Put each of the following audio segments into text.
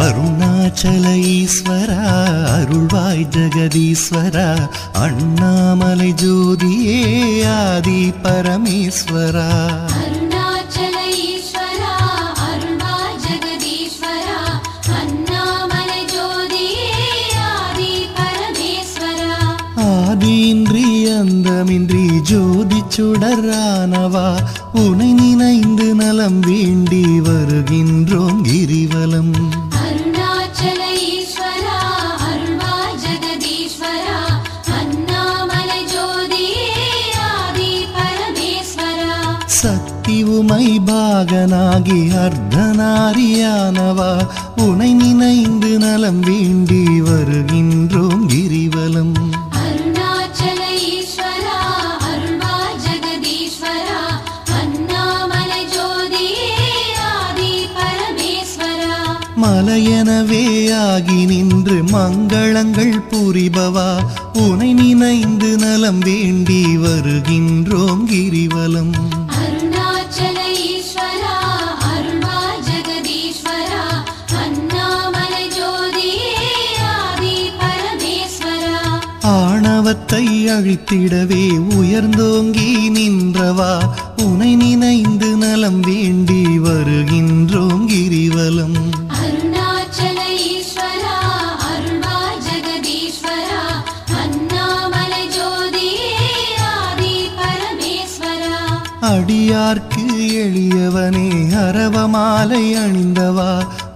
அருணாச்சல ஈஸ்வரா அருள்வாய் ஜெகதீஸ்வரா அண்ணாமலை ஜோதியே ஆதி பரமேஸ்வரா அருணாச்சல ஈஸ்வரா அருள்வாய் ஜெகதீஸ்வரா அண்ணாமலை ஜோதியே ஆதி பரமேஸ்வரா ஆதியின்றி அந்தமின்றி ஜோதி சுடரானவா உனை நினைந்து நலம் வேண்டி வருகின்றோம் கிரிவலம் அருணாச்சல ஈஸ்வரா அருள்வாய் ஜெகதீஸ்வரா அண்ணாமலை ஜோதியே ஆதி பரமேஸ்வரா சக்தி உமை பாகனாகி அர்த்தநாரியானவா உனை நினைந்து நலம் வேண்டி வருகின்றோம் கிரிவலம் அருணாச்சல ஈஸ்வரா அருள்வாய் ஜெகதீஸ்வரா அண்ணாமலை ஜோதியே ஆதி பரமேஸ்வரா மலையெனவே ஆகி நின்று மங்களங்கள் புரிபவா உனை நினைந்து நலம் வேண்டி வருகின்றோம் கிரிவலம் அருணாச்சல ஈஸ்வரா அருள்வாய் ஜெகதீஸ்வரா அண்ணாமலை ஜோதியே ஆதி பரமேஸ்வரா ஆணவத்தை அழித்திடவே உயர்ந்தோங்கி நின்றவா உனை நினைந்து நலம் வேண்டி வருகின்றோம் கிரிவலம் அருணாச்சல ஈஸ்வரா அருள்வாய் ஜெகதீஸ்வரா அண்ணாமலை ஜோதியே ஆதி பரமேஸ்வரா அடியார்க்கு எளியவனே அரவமாலை அணிந்தவா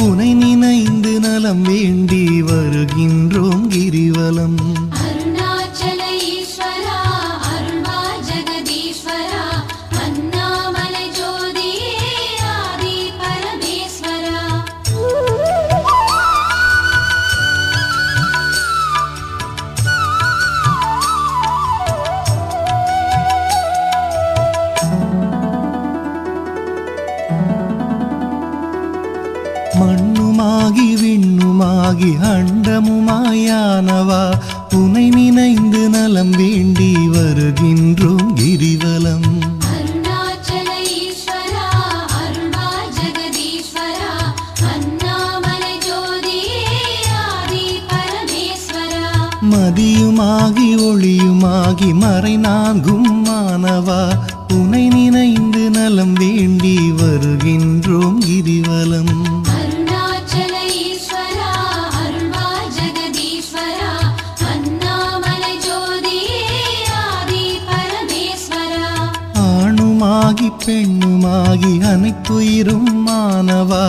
உனை நினைந்து நலம் வேண்டி வருகின்றோம் கிரிவலம் அருணாச்சல ஈஸ்வரா அருள்வாய் ஜெகதீஸ்வரா அண்ணாமலை ஜோதியே ஆதி பரமேஸ்வரா மண்ணுமாகி விண்ணுமாகி அண்டமுமாயானவா உனை நினைந்து நலம் வேண்டி வருகின்றோம் கிரிவலம் அருணாச்சல ஈஸ்வரா அருள்வாய் ஜெகதீஸ்வரா அண்ணாமலை ஜோதியே ஆதி பரமேஸ்வரா மதியுமாகி ஒளியுமாகி மறைநான்கும் மானவா உனை நினைந்து நலம் வேண்டி வருகின்றோம் கிரிவலம் அருணாச்சல ஈஸ்வரா அருள்வாய் ஜெகதீஸ்வரா அண்ணாமலை ஜோதியே ஆதி பரமேஸ்வரா ஆணுமாகி பெண்ணுமாகி அனைத்துயிரும் மானவா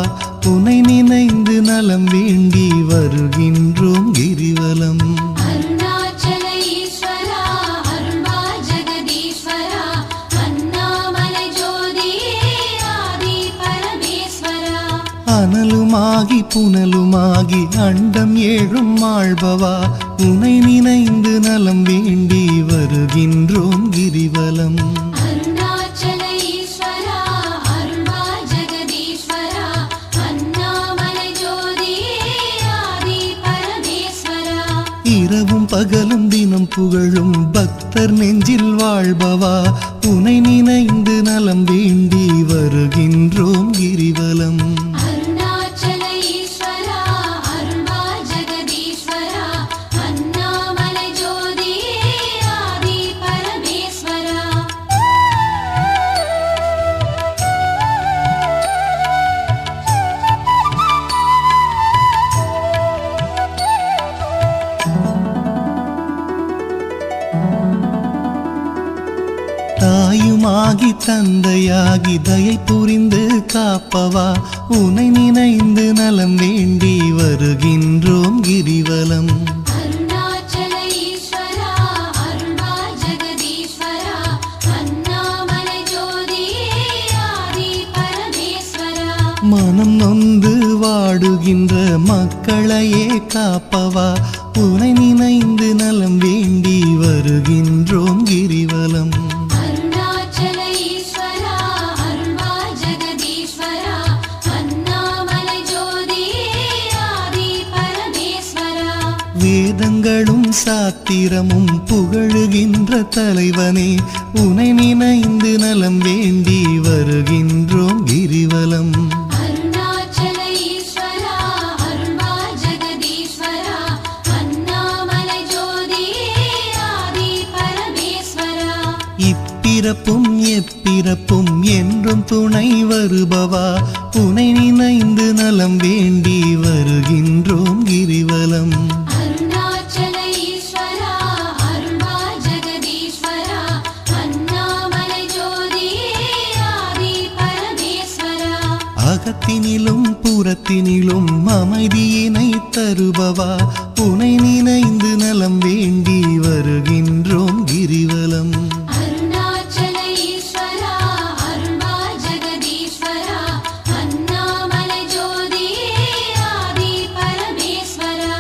உனை நினைந்து நலம் வேண்டி வருகின்றோம் கிரிவலம் அருணாச்சல ஈஸ்வரா அருள்வாய் ஜெகதீஸ்வரா அண்ணாமலை ஜோதியே ஆதி பரமேஸ்வரா அனலுமாகி புனலுமாகி அண்டம் ஏழும் ஆள்பவா உனை நினைந்து நலம் வேண்டி வருகின்றோம் கிரிவலம் அருணாச்சல ஈஸ்வரா அருள்வாய் ஜெகதீஸ்வரா அண்ணாமலை ஜோதியே ஆதி பரமேஸ்வரா இரவும் பகலும் தினம் புகழும் பக்தர் நெஞ்சில் வாழ்பவா உனை நினைந்து நலம் வேண்டி வருகின்றோம் கிரிவலம் அருணாச்சல ஈஸ்வரா அருள்வாய் ஜெகதீஸ்வரா அண்ணாமலை ஜோதியே ஆதி பரமேஸ்வரா தாயுமாகி தந்தையாகி தயை புரிந்து காப்பவா உனை நினைந்து நலம் வேண்டி வருகின்றோம் கிரிவலம் அருணாச்சல ஈஸ்வரா அருள்வாய் ஜெகதீஸ்வரா அண்ணாமலை ஜோதியே ஆதி பரமேஸ்வரா மனம் நொந்து வாடுகின்ற மக்களையே காப்பவா உனை நினைந்து நலம் வேண்டி வருகின்றோம் கிரிவலம் அருணாச்சல ஈஸ்வரா அருள்வாய் ஜெகதீஸ்வரா அண்ணாமலை ஜோதியே ஆதி பரமேஸ்வரா வேதங்களும் சாத்திரமும் புகழுகின்ற தலைவனே உனை நினைந்து நலம் வேண்டி வருகின்றோம் கிரிவலம் அருணாச்சல ஈஸ்வரா அருள்வாய் இப்பிறப்பும் எப்பிறப்பும் என்றும் துணை வருபவா உனை நினைந்து நலம் வேண்டி வருகின்றோம் கிரிவலம். அருணாச்சல ஈஸ்வரா அருள்வா ஜெகதீஸ்வரா அண்ணாமலை ஜோதியே ஆதி பரமேஸ்வரா. அகத்தினிலும் புறத்தினிலும் அமைதியினை தருபவா உனை நினைந்து நலம் வேண்டி வருகின்றோம் கிரிவலம். அருணாச்சல ஈஸ்வரா அருள்வா ஜெகதீஸ்வரா அண்ணாமலை ஜோதியே ஆதி பரமேஸ்வரா.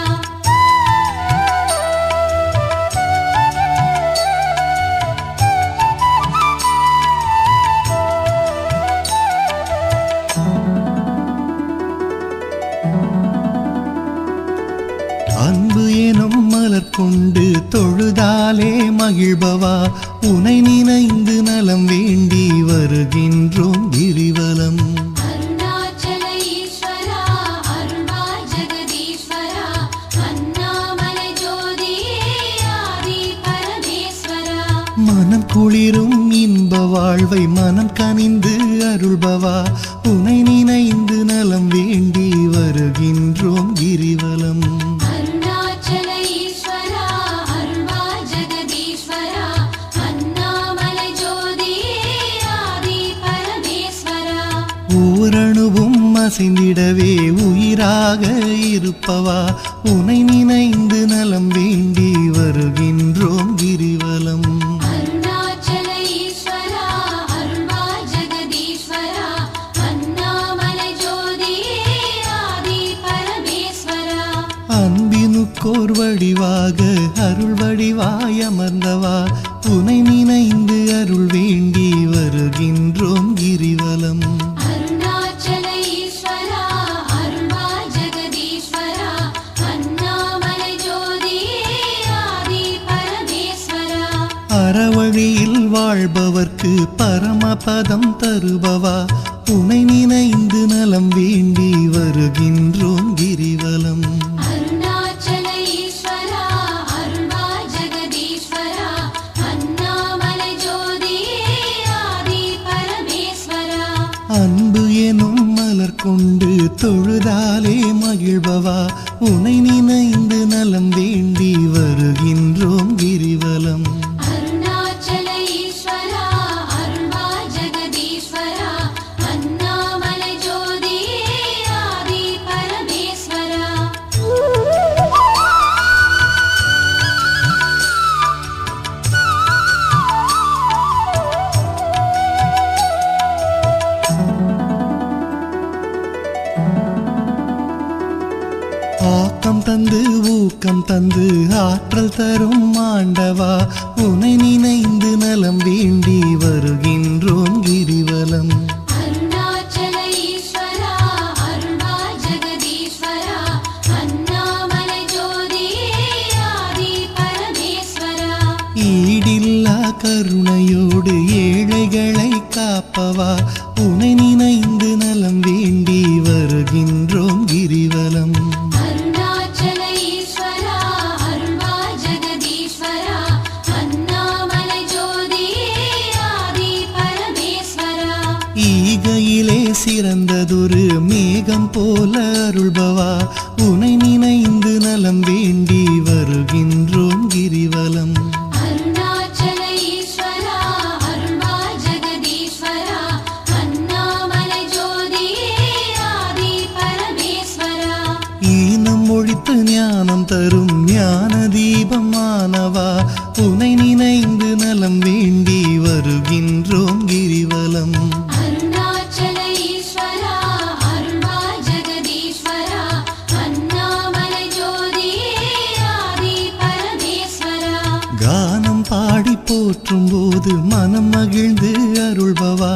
அன்பு எனும் மலர் கொண்டு தொழுதாலே மகிழ்பவா உனை நினைந்து நலம் வேண்டி வருகின்றோம் கிரிவலம். அருணாச்சல ஈஸ்வரா அருள்வா ஜெகதீஸ்வரா அண்ணாமலை ஜோதியே ஆதி பரமேஸ்வரா. மனம் குளிரும் இன்ப வாழ்வை மனம் கனிந்து அருள்பவா உனை நினைந்து நலம் வேண்டி வருகின்றோம் கிரிவலம். அருணாச்சல ஈஸ்வரா அருள்வா ஜெகதீஸ்வரா அண்ணாமலை ஜோதியே ஆதி பரமேஸ்வரா. ஓரணுவும் அசைந்திடவே உயிராக இருப்பவா உனை நினைந்து நலம் வேண்டி வருகின்றோம் கிரிவலம். அருணாச்சல ஈஸ்வரா அருள்வா ஜெகதீஸ்வரா அண்ணாமலை ஜோதியே ஆதி பரமேஸ்வரா. அன்பினுக்கோர் வடிவாக அருள் வடிவாய் அமர்ந்தவா உனை நினைந்து அருள் வேண்டி வருகின்றோம் கிரிவலம். அருணாச்சல ஈஸ்வரா அருள்வா ஜெகதீஸ்வரா அண்ணாமலை ஜோதியே ஆதி பரமேஸ்வரா. அறவழியில் வாழ்பவர்க்கு பரமபதம் தருபவா உனை நினைந்து நலம் வேண்டி வருகின்றோம் கிரிவலம். அருணாச்சல ஈஸ்வரா அருள்வா ஜெகதீஸ்வரா அண்ணாமலை ஜோதியே ஆதி பரமேஸ்வரா. அன்பு எனும் மலர் கொண்டு தொழுதாலே மகிழ்பவா உனை நினைந்து நலம் வேண்டி வருகின்றோம் கிரிவலம். அருணாச்சல ஈஸ்வரா அருள்வா ஜெகதீஸ்வரா அண்ணாமலை ஜோதியே ஆதி பரமேஸ்வரா. ஆக்கம் தந்து ஊக்கம் தந்து ஆற்றல் தரும் ஆண்டவா உனை நினைந்து நலம் வேண்டி வருகின்றோம் கிரிவலம். அருணாச்சல ஈஸ்வரா அருள்வா ஜெகதீஸ்வரா அண்ணாமலை ஜோதியே ஆதி பரமேஸ்வரா. ஈடில்லா கருணையோடு ஏழைகளை காப்பவா உனை நினைந்து நலம் வேண்டி வருகின்றோம் கிரிவலம். அருணாச்சல ஈஸ்வரா அருள்வா ஜெகதீஸ்வரா அண்ணாமலை ஜோதியே ஆதி பரமேஸ்வரா. ஈகையிலே சிறந்ததொரு மேகம் போல அருள்பவா உனை நினைந்து நலம் வேண்டி வருகின்றோம் கிரிவலம். அருணாச்சல ஈஸ்வரா அருள்வா ஜெகதீஸ்வரா அண்ணாமலை ஜோதியே ஆதி பரமேஸ்வரா. ஈனம் ஒழித்து ஞானம் தரும் ஞான தீபமானவா உனை நினைந்து நலம் வேண்டி வருகின்றோம் கிரிவலம். அருணாச்சல ஈஸ்வரா அருள்வா ஜெகதீஸ்வரா அண்ணாமலை ஜோதியே ஆதி பரமேஸ்வரா. கானம் பாடி போற்றும் போது மனம் மகிழ்ந்து அருள்பவா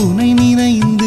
உனை நினைந்து